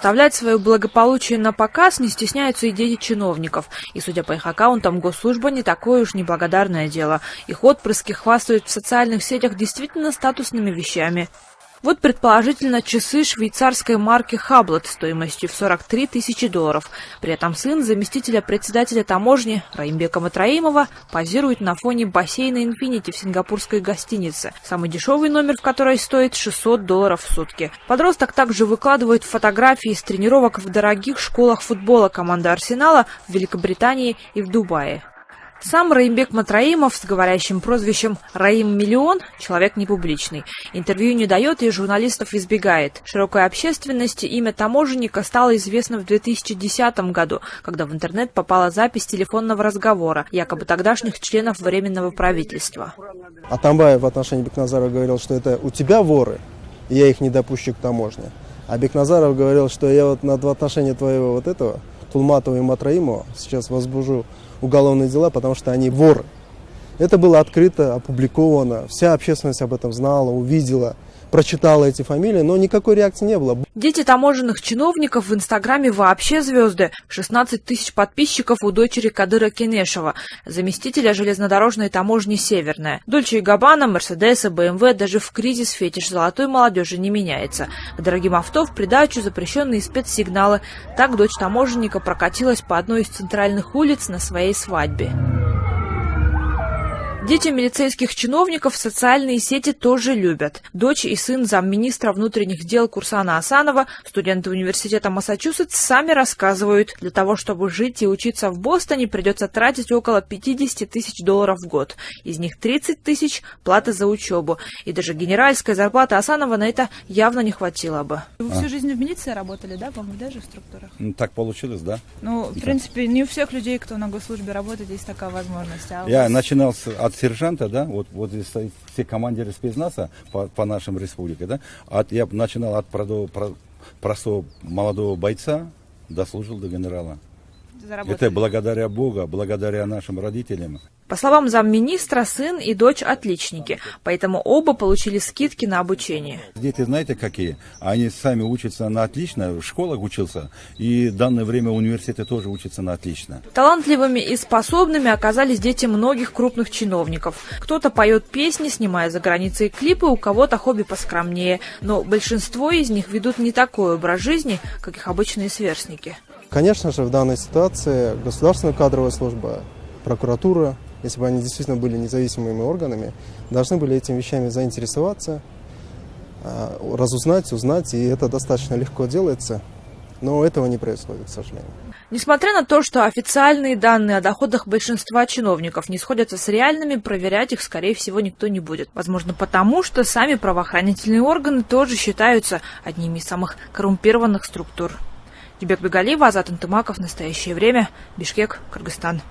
Выставлять свое благополучие на показ не стесняются и дети чиновников. И, судя по их аккаунтам, госслужба не такое уж неблагодарное дело. Их отпрыски хвастают в социальных сетях действительно статусными вещами. Вот, предположительно, часы швейцарской марки «Хаблот» стоимостью в $43 тысячи. При этом сын заместителя председателя таможни Раимбека Матраимова позирует на фоне бассейна «Инфинити» в сингапурской гостинице, самый дешевый номер в которой стоит $600 в сутки. Подросток также выкладывает фотографии с тренировок в дорогих школах футбола команды «Арсенала» в Великобритании и в Дубае. Сам Раимбек Матраимов с говорящим прозвищем «Раим Миллион» человек непубличный. Интервью не дает и журналистов избегает. Широкой общественности имя таможенника стало известно в 2010 году, когда в интернет попала запись телефонного разговора якобы тогдашних членов Временного правительства. Атамбаев в отношении Бекназарова говорил, что это у тебя воры, и я их не допущу к таможне. А Бекназаров говорил, что я вот в отношении твоего вот этого, Тулматова и Матраимова, сейчас возбужу уголовные дела, потому что они воры. Это было открыто, опубликовано, вся общественность об этом знала, увидела, прочитала эти фамилии, но никакой реакции не было. Дети таможенных чиновников в Инстаграме вообще звезды. 16 тысяч подписчиков у дочери Кадыра Кенешева, заместителя железнодорожной таможни «Северная». Дольче и Габбана, Мерседесы, БМВ даже в кризис фетиш золотой молодежи не меняется. К дорогим авто в придачу запрещенные спецсигналы. Так дочь таможенника прокатилась по одной из центральных улиц на своей свадьбе. Дети милицейских чиновников социальные сети тоже любят. Дочь и сын замминистра внутренних дел Курсана Асанова, студенты университета Массачусетс, сами рассказывают, для того, чтобы жить и учиться в Бостоне, придется тратить около $50 тысяч в год. Из них 30 тысяч – плата за учебу. И даже генеральская зарплата Асанова на это явно не хватило бы. Вы всю жизнь в милиции работали, да, по-моему, даже в структурах? Ну, так получилось, да. Ну, в принципе, не у всех людей, кто на госслужбе работает, есть такая возможность. А Я начинал от сержанта, да, вот здесь стоят все командиры спецназа по нашим республике, да, я начинал от простого молодого бойца, дослужил до генерала. Это благодаря Богу, благодаря нашим родителям. По словам замминистра, сын и дочь отличники, поэтому оба получили скидки на обучение. Дети, знаете, какие? Они сами учатся на отлично, в школах учился, и в данное время университеты тоже учатся на отлично. Талантливыми и способными оказались дети многих крупных чиновников. Кто-то поет песни, снимая за границей клипы, у кого-то хобби поскромнее, но большинство из них ведут не такой образ жизни, как их обычные сверстники. Конечно же, в данной ситуации государственная кадровая служба, прокуратура, если бы они действительно были независимыми органами, должны были этими вещами заинтересоваться, разузнать, узнать, и это достаточно легко делается, но этого не происходит, к сожалению. Несмотря на то, что официальные данные о доходах большинства чиновников не сходятся с реальными, проверять их, скорее всего, никто не будет. Возможно, потому что сами правоохранительные органы тоже считаются одними из самых коррумпированных структур. Дюбек Бегалиева, Азат Антымаков. Настоящее время. Бишкек, Кыргызстан.